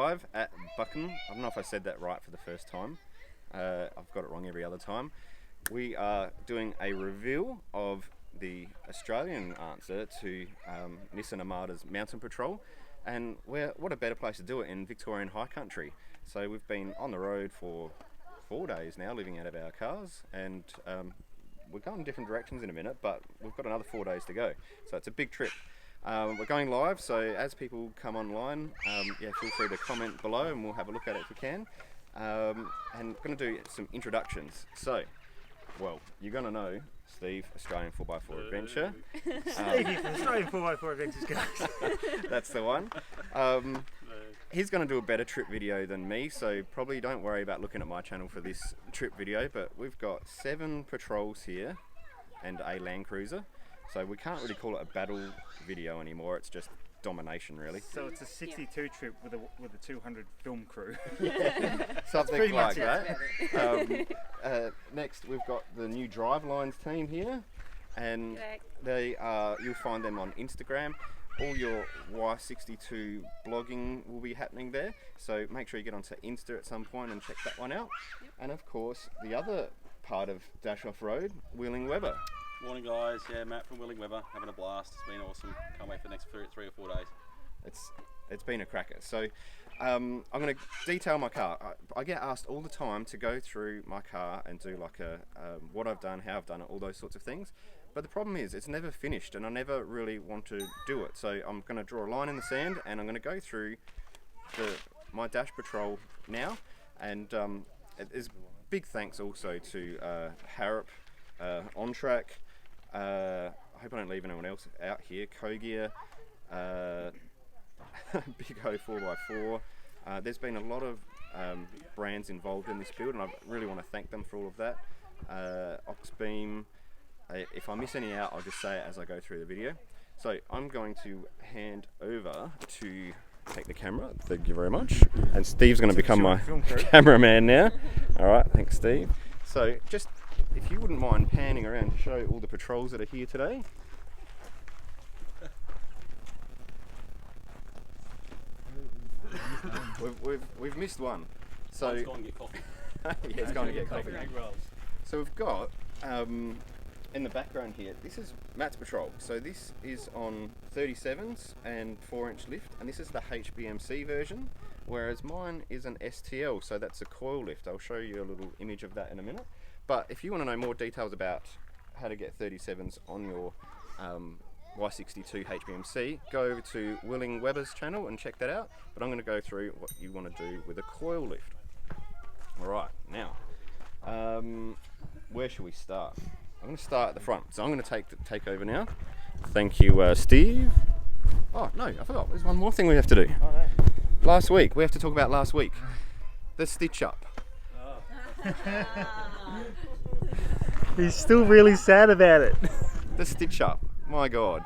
live at Buchan. I don't know if I said that right for the first time. I've got it wrong every other time. We are doing a reveal of the Australian answer to Nissan Armada's Mountain Patrol. And what a better place to do it in Victorian high country. So we've been on the road for 4 days now, living out of our cars, and we're going different directions in a minute, but we've got another 4 days to go. So it's a big trip. We're going live, so as people come online, feel free to comment below and we'll have a look at it if we can. And I'm going to do some introductions. So, well, you're going to know Steve, Australian 4x4 Adventure. Stevie from Australian 4x4 Adventures, guys. That's the one. He's going to do a better trip video than me, so probably don't worry about looking at my channel for this trip video, but we've got 7 patrols here and a Land Cruiser. So we can't really call it a battle video anymore, it's just domination really. So it's a 62 trip with a 200 film crew. Something like that. Next we've got the new Drivelines team here, and you'll find them on Instagram. All your Y62 blogging will be happening there, so make sure you get onto Insta at some point and check that one out. Yep. And of course the other part of Dash Off Road, Wheeling Weber. Morning guys, yeah, Matt from Wheeling Weber, having a blast. It's been awesome. Can't wait for the next 3 or 4 days. It's been a cracker. So I'm going to detail my car. I get asked all the time to go through my car and do like what I've done, how I've done it, all those sorts of things. But the problem is it's never finished and I never really want to do it. So I'm going to draw a line in the sand and I'm going to go through my Dash Patrol now. And there's big thanks also to Harrop, On Track. I hope I don't leave anyone else out here. Kogia, Big O 4x4. There's been a lot of brands involved in this build, and I really want to thank them for all of that. Oxbeam. If I miss any out, I'll just say it as I go through the video. So I'm going to hand over to take the camera. Thank you very much. And Steve's going to become my cameraman now. All right, thanks, Steve. So just, if you wouldn't mind panning around to show all the patrols that are here today. We've missed one. So Let's go and get coffee. yeah, it's going to get coffee. So we've got in the background here, this is Matt's patrol. So this is on 37s and 4-inch lift, and this is the HBMC version, whereas mine is an STL, so that's a coil lift. I'll show you a little image of that in a minute. But if you want to know more details about how to get 37s on your Y62 HBMC, go over to Wheeling Weber's channel and check that out. But I'm going to go through what you want to do with a coil lift. Alright, now, where should we start? I'm going to start at the front. So I'm going to take over now. Thank you, Steve. Oh, no, I forgot. There's one more thing we have to do. Oh, no. Last week. We have to talk about last week. The stitch up. Oh. He's still really sad about it. The stitch up. My God.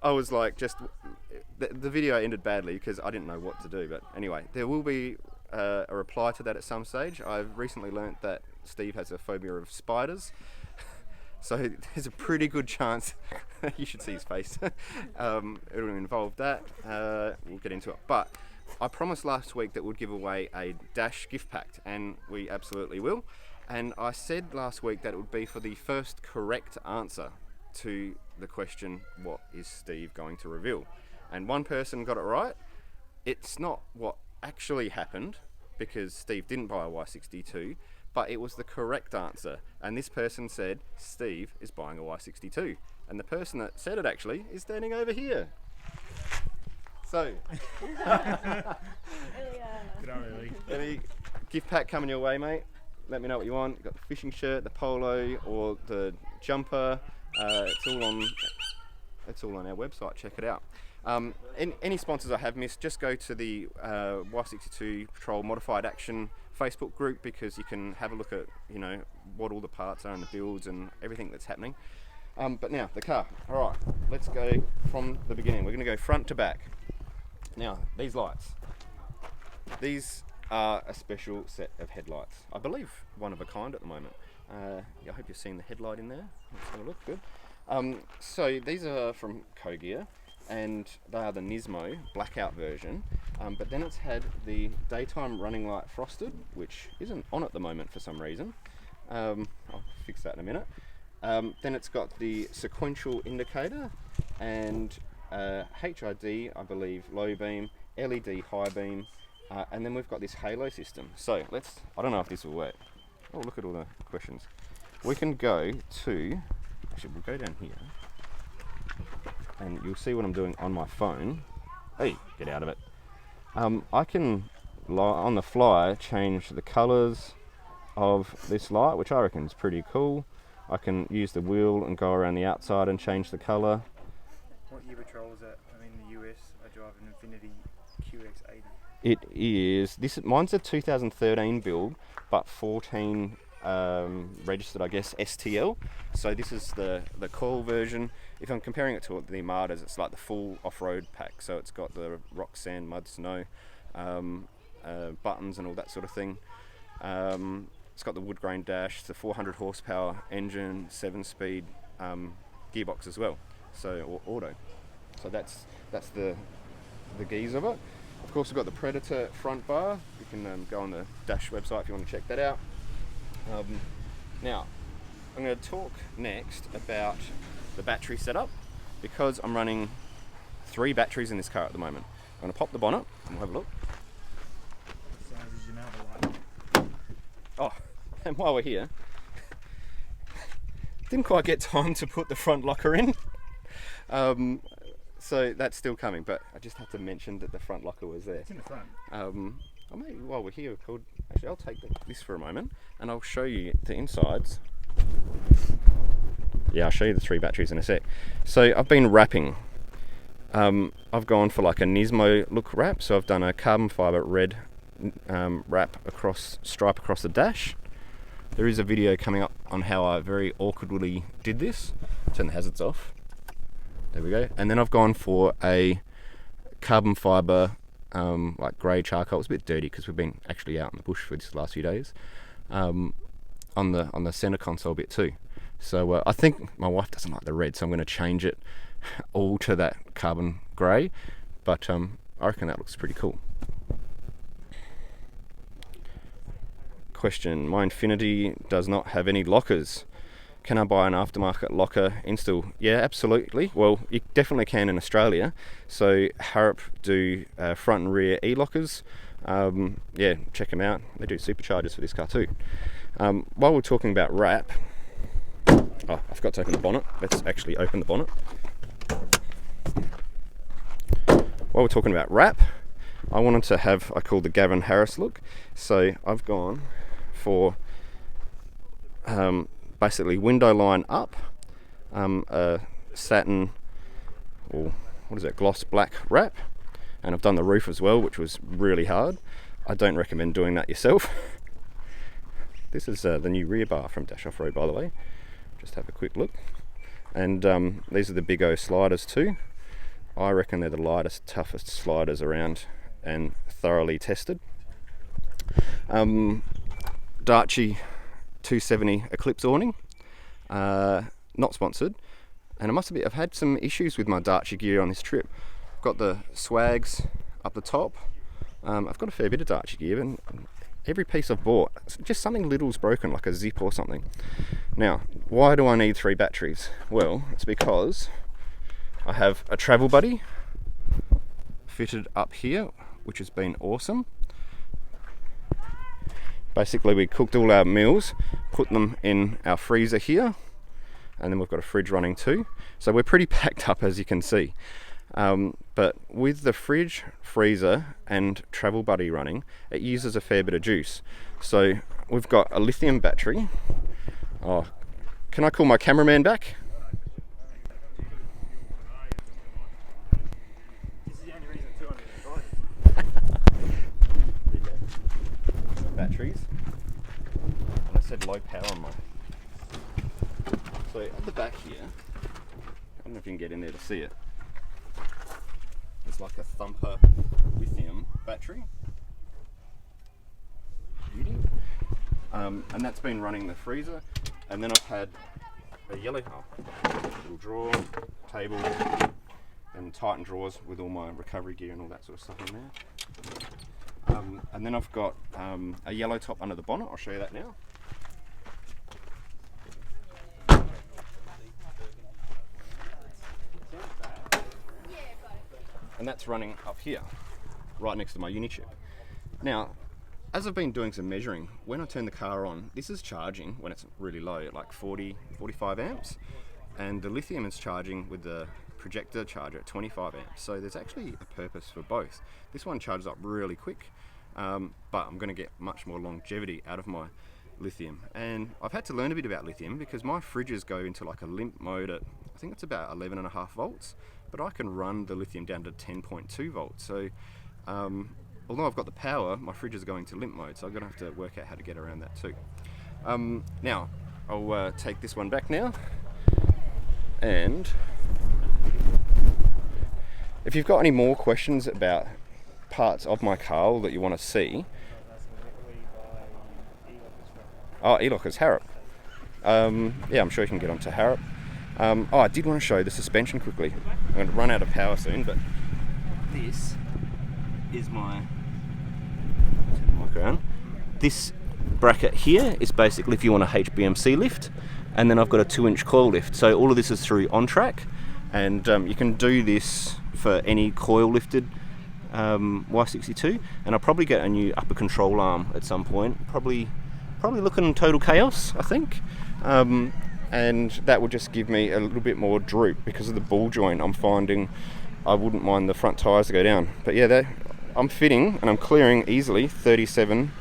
I was like, the video ended badly because I didn't know what to do. But anyway, there will be a reply to that at some stage. I've recently learnt that Steve has a phobia of spiders. So there's a pretty good chance, you should see his face, it'll involve that. We'll get into it. But I promised last week that we'd give away a Dash gift pack, and we absolutely will. And I said last week that it would be for the first correct answer to the question, what is Steve going to reveal? And one person got it right. It's not what actually happened, because Steve didn't buy a Y62, but it was the correct answer. And this person said, Steve is buying a Y62. And the person that said it actually is standing over here. So, any gift pack coming your way, mate? Let me know what you want. You've got the fishing shirt, the polo, or the jumper. It's all on our website. Check it out. Any sponsors I have missed, just go to the Y62 Patrol Modified Action Facebook group, because you can have a look at what all the parts are and the builds and everything that's happening. But now the car. All right, let's go from the beginning. We're going to go front to back. Now these lights. These are a special set of headlights. I believe one of a kind at the moment. I hope you've seen the headlight in there. Let's have a look. Good. So these are from Kogia, and they are the Nismo blackout version. But then it's had the daytime running light frosted, which isn't on at the moment for some reason. I'll fix that in a minute. Then it's got the sequential indicator and HID, I believe, low beam, LED high beam, and then we've got this halo system. So I don't know if this will work. Oh, look at all the questions. We can go to, actually we'll go down here, and you'll see what I'm doing on my phone. Hey, get out of it. I can, on the fly, change the colours of this light, which I reckon is pretty cool. I can use the wheel and go around the outside and change the colour. What year patrol is that? I'm in the US. I drive an Infiniti QX80. It is, mine's a 2013 build, but 14 registered, I guess, STL. So this is the coil version. If I'm comparing it to the Armadas, it's like the full off-road pack. So it's got the rock, sand, mud, snow, buttons and all that sort of thing. It's got the wood grain dash, the 400 horsepower engine, 7-speed gearbox as well. So auto. So that's the geese of it. Of course, we've got the Predator front bar. You can go on the Dash website if you want to check that out. Now, I'm going to talk next about the battery setup, because I'm running 3 batteries in this car at the moment. I'm going to pop the bonnet and we'll have a look. What size is your Armada light? Oh, and while we're here, didn't quite get time to put the front locker in. So that's still coming, but I just had to mention that the front locker was there. It's in the front. Maybe while we're here, actually I'll take this for a moment and I'll show you the insides. Yeah, I'll show you the 3 batteries in a sec. So I've been wrapping. I've gone for like a Nismo look wrap, so I've done a carbon fibre red stripe across the dash. There is a video coming up on how I very awkwardly did this. Turn the hazards off. There we go. And then I've gone for a carbon fibre, like grey charcoal. It's a bit dirty because we've been actually out in the bush for these last few days. On the centre console bit too. So I think my wife doesn't like the red, so I'm going to change it all to that carbon grey. But I reckon that looks pretty cool. Question: my Infiniti does not have any lockers. Can I buy an aftermarket locker install? Yeah, absolutely. Well, you definitely can in Australia. So Harrop do front and rear e-lockers. Yeah, check them out. They do superchargers for this car too. While we're talking about wrap, I forgot to open the bonnet. Let's actually open the bonnet. While we're talking about wrap, I wanted to have, I call the Gavin Harris look. So I've gone for basically window line up, a satin, or what is it, gloss black wrap, and I've done the roof as well, which was really hard. I don't recommend doing that yourself. This is the new rear bar from Dash Off-Road, by the way. Just have a quick look. And these are the Big O sliders too. I reckon they're the lightest, toughest sliders around and thoroughly tested. Daci 270 Eclipse awning, not sponsored, and I've had some issues with my Daci gear on this trip. I've got the swags up the top. I've got a fair bit of Daci gear, and every piece I've bought, just something little's broken, like a zip or something. Now, why do I need 3 batteries? Well, it's because I have a travel buddy fitted up here, which has been awesome. Basically, we cooked all our meals, put them in our freezer here, and then we've got a fridge running too. So we're pretty packed up, as you can see. But with the fridge, freezer, and travel buddy running, it uses a fair bit of juice. So we've got a lithium battery. Oh, can I call my cameraman back? Batteries, and I said low power on mine. So at the back here, I don't know if you can get in there to see it, it's like a thumper lithium battery. Beauty. And that's been running the freezer, and then I've had a yellow little drawer, table, and Titan drawers with all my recovery gear and all that sort of stuff in there. And then I've got a yellow top under the bonnet. I'll show you that now. And that's running up here, right next to my uni chip. Now, as I've been doing some measuring, when I turn the car on, this is charging when it's really low, at like 40, 45 amps. And the lithium is charging with the projector charger at 25 amps. So there's actually a purpose for both. This one charges up really quick, but I'm gonna get much more longevity out of my lithium. And I've had to learn a bit about lithium because my fridges go into like a limp mode at, I think it's about 11.5 volts, but I can run the lithium down to 10.2 volts. So although I've got the power, my fridge is going to limp mode, so I'm gonna have to work out how to get around that too. Now, I'll take this one back now, and if you've got any more questions about parts of my car that you want to see, E-Lockers, Harrop. Yeah, I'm sure you can get onto Harrop. Oh, I did want to show the suspension quickly. I'm going to run out of power soon, but this is my around. This bracket here is basically if you want a HBMC lift, and then I've got a 2-inch coil lift. So all of this is through OnTrack, and you can do this for any coil lifted Y62, and I'll probably get a new upper control arm at some point. Probably looking total chaos, I think. And that will just give me a little bit more droop because of the ball joint. I'm finding I wouldn't mind the front tyres to go down. But yeah, I'm fitting and I'm clearing easily 37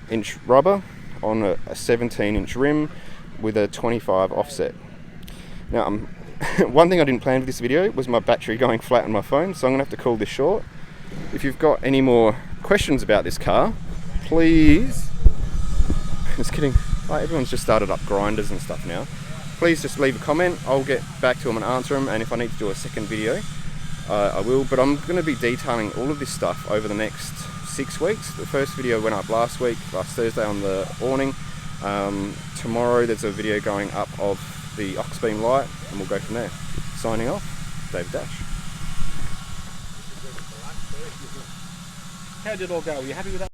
inch rubber on a 17-inch rim with a 25 offset. Now, one thing I didn't plan for this video was my battery going flat on my phone, so I'm going to have to call this short. If you've got any more questions about this car, please... Just kidding. Everyone's just started up grinders and stuff now. Please just leave a comment. I'll get back to them and answer them, and if I need to do a second video, I will. But I'm going to be detailing all of this stuff over the next 6 weeks. The first video went up last Thursday on the awning. Tomorrow there's a video going up of the ox beam light, and we'll go from there. Signing off, David Dash. How did it all go? Were you happy with that?